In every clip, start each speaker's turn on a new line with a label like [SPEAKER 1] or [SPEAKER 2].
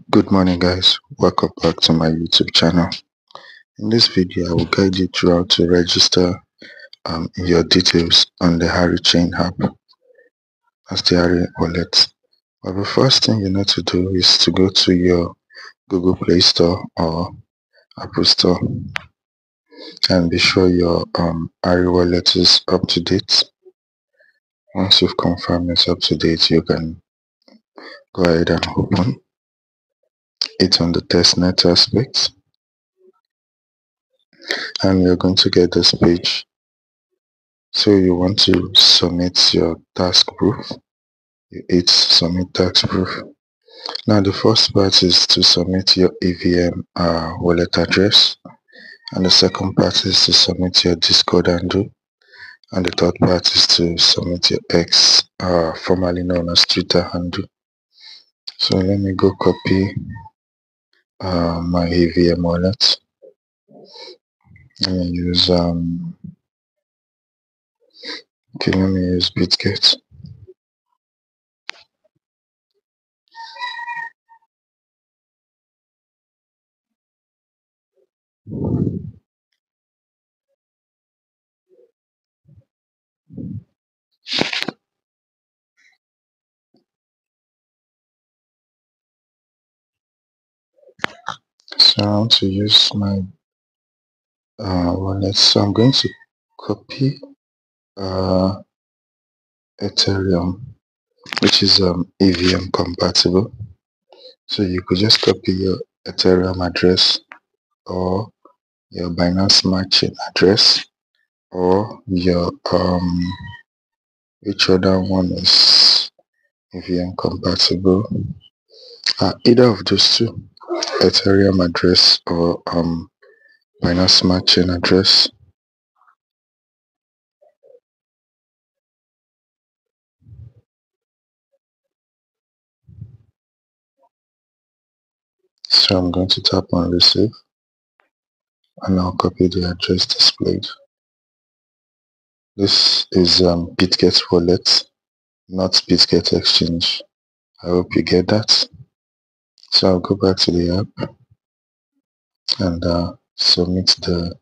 [SPEAKER 1] Good morning guys, welcome back to my YouTube channel. In this video I will guide you through how to register your details on the Harry Chain app as the Harry wallet. But the first thing you need to do is to go to your Google Play Store or Apple Store and be sure your Harry wallet is up to date. Once you've confirmed it's up to date, you can go ahead and open it on the testnet aspect, and you're going to get this page. So you want to submit your task proof. You hit submit task proof. Now the first part is to submit your EVM wallet address, and the second part is to submit your Discord handle, and the third part is to submit your X, formerly known as Twitter handle. So let me go copy my EVM wallet. Let me use let me use Bitget. So I want to use my wallet. So I'm going to copy Ethereum, which is EVM compatible. So you could just copy your Ethereum address or your Binance Smart Chain address or your which other one is EVM compatible, either of those two, Ethereum address or Binance Smart Chain address. So I'm going to tap on receive and I'll copy the address displayed. This is Bitget wallet, not Bitget exchange. I hope you get that. So I'll go back to the app and submit the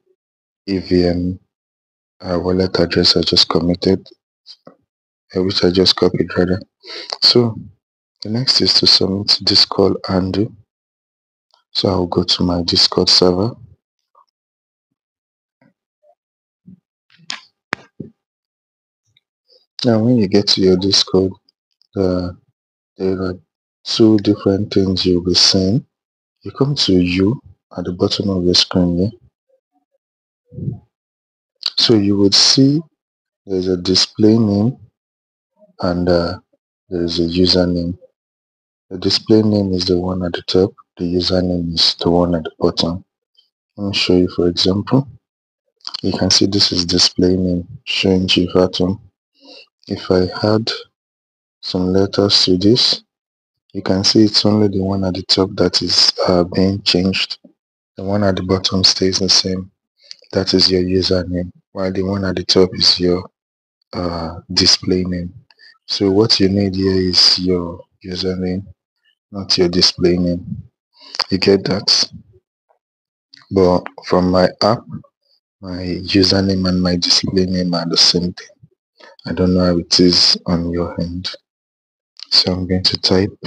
[SPEAKER 1] EVM wallet address I just committed, which I just copied rather. So the next is to submit Discord handle. So I'll go to my Discord server. Now when you get to your Discord, there are two different things you'll be seeing. You come to you at the bottom of your screen here. So you would see there's a display name and there is a username. The display name is the one at the top, the username is the one at the bottom. Let me show you. For example, you can see this is display name showing Chief Atom. If I add some letters to this, you can see it's only the one at the top that is being changed. The one at the bottom stays the same. That is your username, while the one at the top is your display name. So what you need here is your username, not your display name. You get that? But from my app, my username and my display name are the same thing. I don't know how it is on your end. So I'm going to type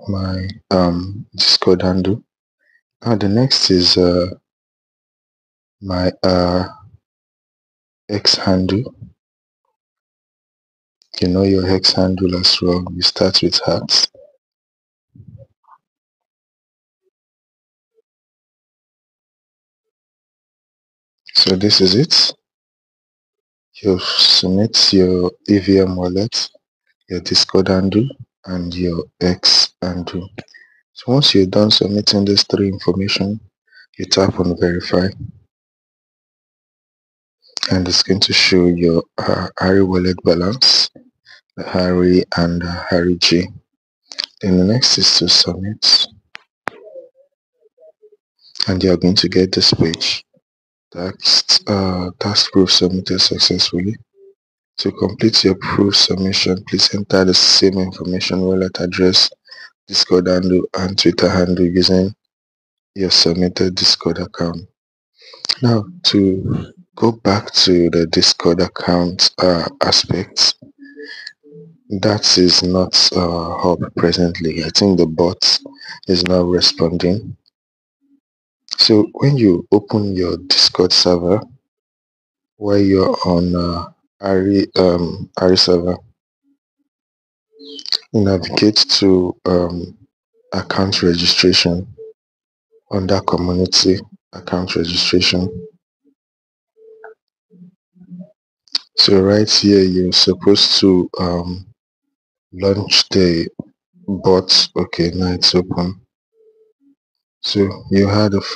[SPEAKER 1] my Discord handle. Now the next is my X handle. You know your X handle as well. You start with @ So this is it. You submit your EVM wallet, your Discord handle, and your X handle. So once you're done submitting these three information, you tap on verify, and it's going to show your Harry wallet balance, the Harry and Harry G. Then the next is to submit, and you're going to get this page. Task proof submitted successfully. To complete your proof submission, please enter the same information: wallet address, Discord handle, and Twitter handle using your submitted Discord account. Now, to go back to the Discord account aspect, that is not up presently. I think the bot is not responding. So when you open your Discord server while you're on Ari server, you navigate to account registration. Under community account registration, so right here you're supposed to launch the bot. Okay, now it's open. So you had a /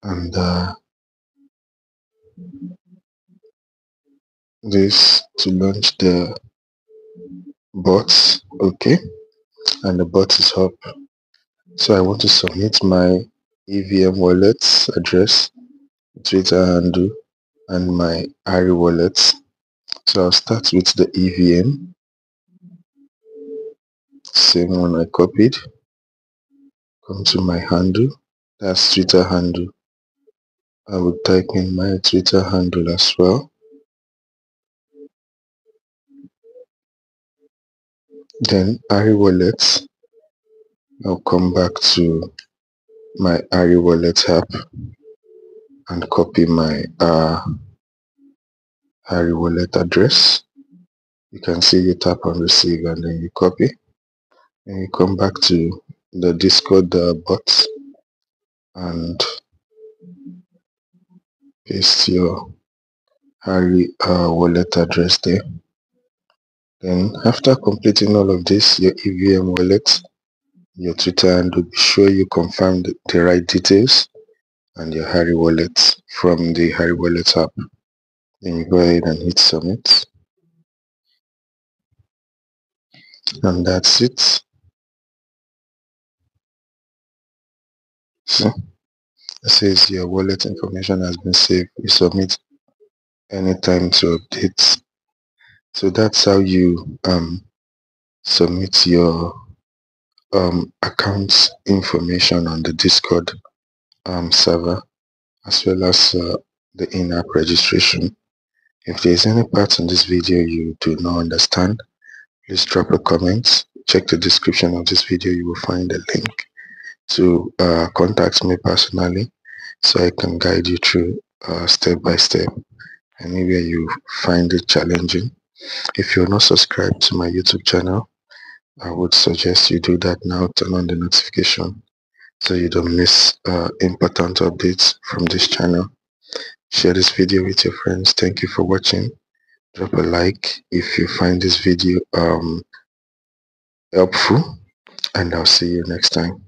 [SPEAKER 1] and this to launch the bot. Okay, and the bot is up. So I want to submit my EVM wallet address, Twitter handle, and my Ari wallet. So I'll start with the EVM, same one I copied. Come to my handle, that's Twitter handle. I will type in my Twitter handle as well. Then Ari wallet, I'll come back to my Ari wallet app and copy my Ari wallet address. You can see you tap on receive and then you copy, and you come back to the Discord bot and paste your Ari wallet address there. Then after completing all of this, your EVM wallet, your Twitter handle, be sure you confirm the right details, and your Ari wallet from the Ari wallet app. Then you go ahead and hit submit, and that's it. So it says your wallet information has been saved. You submit anytime to update. So that's how you submit your account information on the Discord server, as well as the in-app registration. If there is any part in this video you do not understand, please drop a comment. Check the description of this video. You will find a link to contact me personally, so I can guide you through step by step anywhere you find it challenging. If you're not subscribed to my YouTube channel, I would suggest you do that now. Turn on the notification so you don't miss important updates from this channel. Share this video with your friends. Thank you for watching. Drop a like if you find this video helpful, and I'll see you next time.